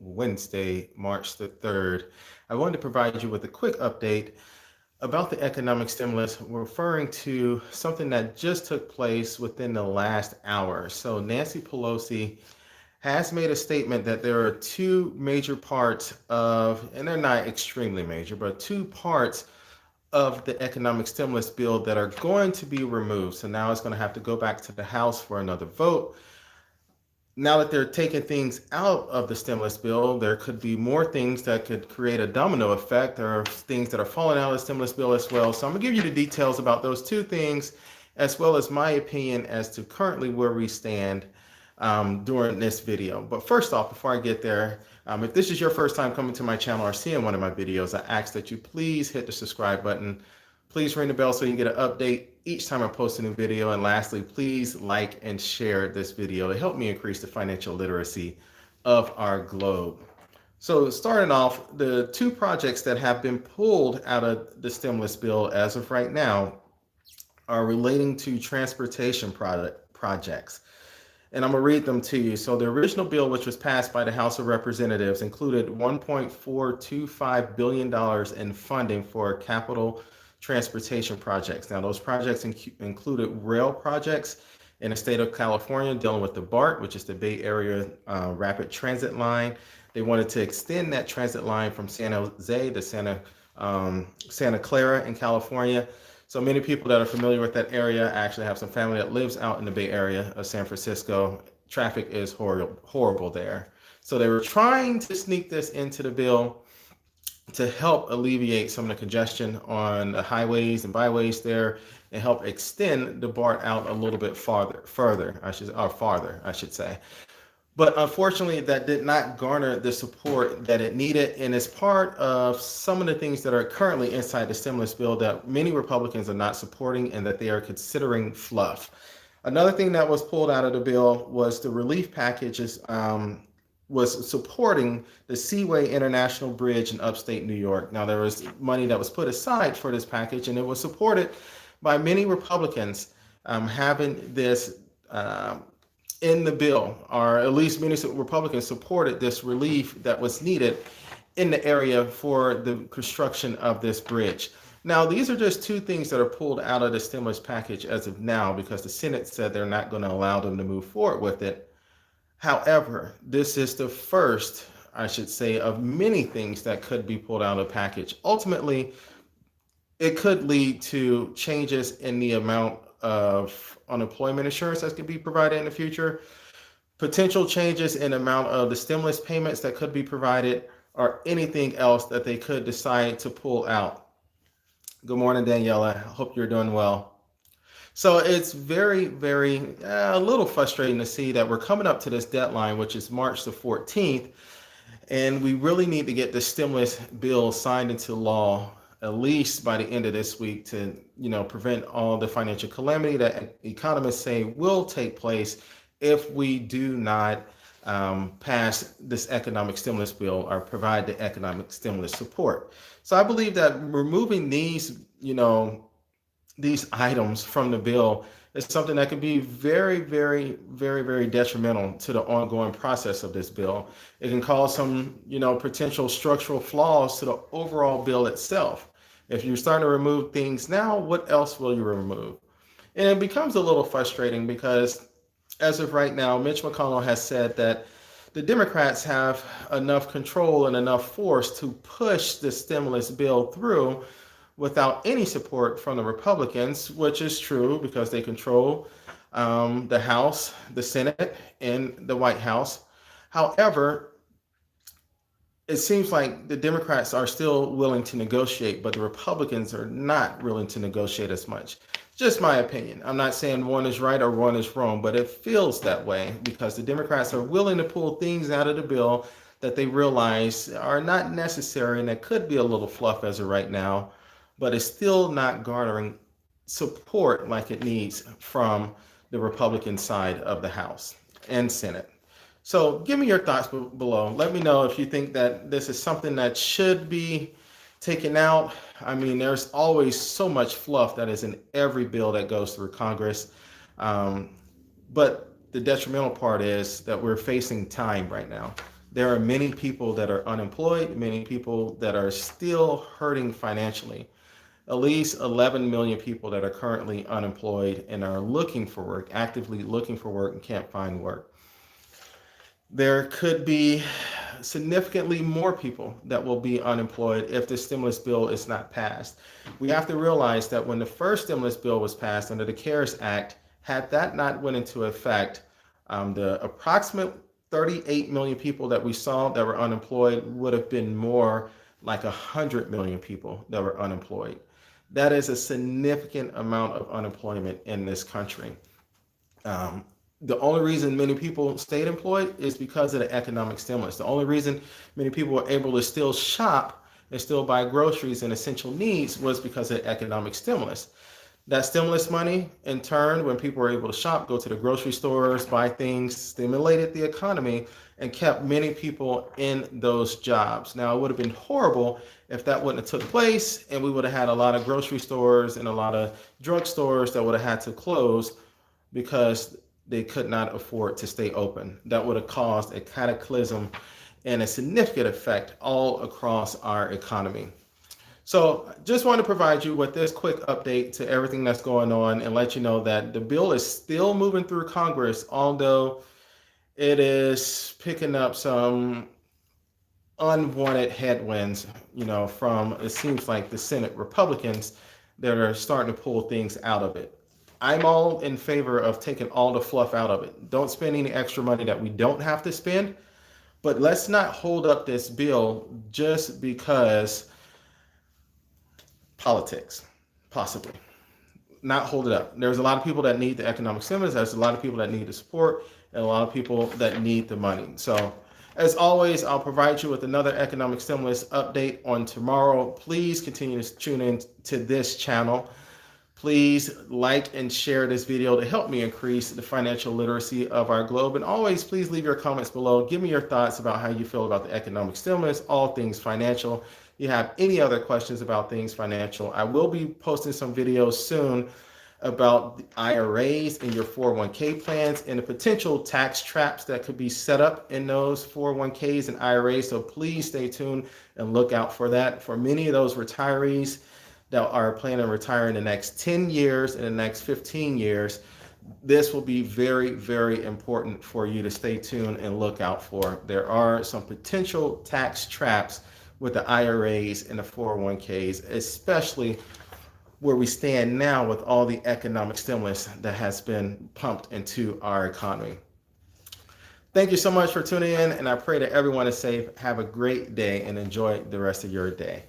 Wednesday, March the 3rd. I wanted to provide you with a quick update about the economic stimulus, referring to something that just took place within the last hour. So Nancy Pelosi has made a statement that there are two major parts of, and they're not extremely major, but two parts of the economic stimulus bill that are going to be removed. So now it's going to have to go back to the House for another vote. Now that they're taking things out of the stimulus bill, there could be more things that could create a domino effect. There are things that are falling out of the stimulus bill as well. So I'm gonna give you the details about those two things, as well as my opinion as to currently where we stand during this video. But first off, before I get there, if this is your first time coming to my channel or seeing one of my videos, I ask that you please hit the subscribe button. Please ring the bell so you can get an update each time I post a new video. And lastly, please like and share this video to help me increase the financial literacy of our globe. So starting off, the two projects that have been pulled out of the stimulus bill as of right now are relating to transportation projects. And I'm going to read them to you. So the original bill, which was passed by the House of Representatives, included $1.425 billion in funding for capital transportation projects. Now, those projects included rail projects in the state of California dealing with the BART, which is the Bay Area Rapid Transit Line. They wanted to extend that transit line from San Jose to Santa Clara in California. So many people that are familiar with that area actually have some family that lives out in the Bay Area of San Francisco. Traffic is horrible there. So they were trying to sneak this into the bill to help alleviate some of the congestion on the highways and byways there and help extend the BART out a little bit farther, I should say. But unfortunately, that did not garner the support that it needed, and is part of some of the things that are currently inside the stimulus bill that many Republicans are not supporting and that they are considering fluff. Another thing that was pulled out of the bill was the relief packages was supporting the Seaway International Bridge in upstate New York. Now, there was money that was put aside for this package, and it was supported by many Republicans having this in the bill, or at least many Republicans supported this relief that was needed in the area for the construction of this bridge. Now, these are just two things that are pulled out of the stimulus package as of now because the Senate said they're not going to allow them to move forward with it. However, this is the first, I should say, of many things that could be pulled out of the package. Ultimately, it could lead to changes in the amount of unemployment insurance that could be provided in the future, potential changes in the amount of the stimulus payments that could be provided, or anything else that they could decide to pull out. Good morning, Daniela. I hope you're doing well. So it's very, a little frustrating to see that we're coming up to this deadline, which is March the 14th, and we really need to get the stimulus bill signed into law at least by the end of this week to, prevent all the financial calamity that economists say will take place if we do not pass this economic stimulus bill or provide the economic stimulus support. So I believe that removing these items from the bill is something that could be very detrimental to the ongoing process of this bill. It can cause some, potential structural flaws to the overall bill itself. If you're starting to remove things now, what else will you remove? And it becomes a little frustrating because as of right now, Mitch McConnell has said that the Democrats have enough control and enough force to push the stimulus bill through without any support from the Republicans, which is true because they control the House, the Senate, and the White House. However, it seems like the Democrats are still willing to negotiate, but the Republicans are not willing to negotiate as much. Just my opinion. I'm not saying one is right or one is wrong, but it feels that way because the Democrats are willing to pull things out of the bill that they realize are not necessary and that could be a little fluff as of right now, but it's still not garnering support like it needs from the Republican side of the House and Senate. So give me your thoughts below. Let me know if you think that this is something that should be taken out. I mean, there's always so much fluff that is in every bill that goes through Congress. But the detrimental part is that we're facing time right now. There are many people that are unemployed, many people that are still hurting financially. At least 11 million people that are currently unemployed and are looking for work, actively looking for work and can't find work. There could be significantly more people that will be unemployed if the stimulus bill is not passed. We have to realize that when the first stimulus bill was passed under the CARES Act, had that not went into effect, the approximate 38 million people that we saw that were unemployed would have been more like 100 million people that were unemployed. That is a significant amount of unemployment in this country. Um, the only reason many people stayed employed is because of the economic stimulus. The only reason many people were able to still shop and still buy groceries and essential needs was because of the economic stimulus. That stimulus money, in turn, when people were able to shop, go to the grocery stores, buy things, stimulated the economy and kept many people in those jobs. Now, it would have been horrible if that wouldn't have took place and we would have had a lot of grocery stores and a lot of drugstores that would have had to close because they could not afford to stay open. That would have caused a cataclysm and a significant effect all across our economy. So just want to provide you with this quick update to everything that's going on and let you know that the bill is still moving through Congress, although it is picking up some unwanted headwinds, from, it seems like, the Senate Republicans that are starting to pull things out of it. I'm all in favor of taking all the fluff out of it. Don't spend any extra money that we don't have to spend, but let's not hold up this bill just because politics, possibly. Not hold it up. There's a lot of people that need the economic stimulus. There's a lot of people that need the support and a lot of people that need the money. So as always, I'll provide you with another economic stimulus update on tomorrow. Please continue to tune in to this channel. Please like and share this video to help me increase the financial literacy of our globe. And always, please leave your comments below. Give me your thoughts about how you feel about the economic stimulus, all things financial. If you have any other questions about things financial, I will be posting some videos soon about the IRAs and your 401k plans and the potential tax traps that could be set up in those 401ks and IRAs. So please stay tuned and look out for that. For many of those retirees that are planning on retiring in the next 10 years and the next 15 years, this will be very, very important for you to stay tuned and look out for. There are some potential tax traps with the IRAs and the 401ks, especially where we stand now with all the economic stimulus that has been pumped into our economy. Thank you so much for tuning in, and I pray that everyone is safe. Have a great day and enjoy the rest of your day.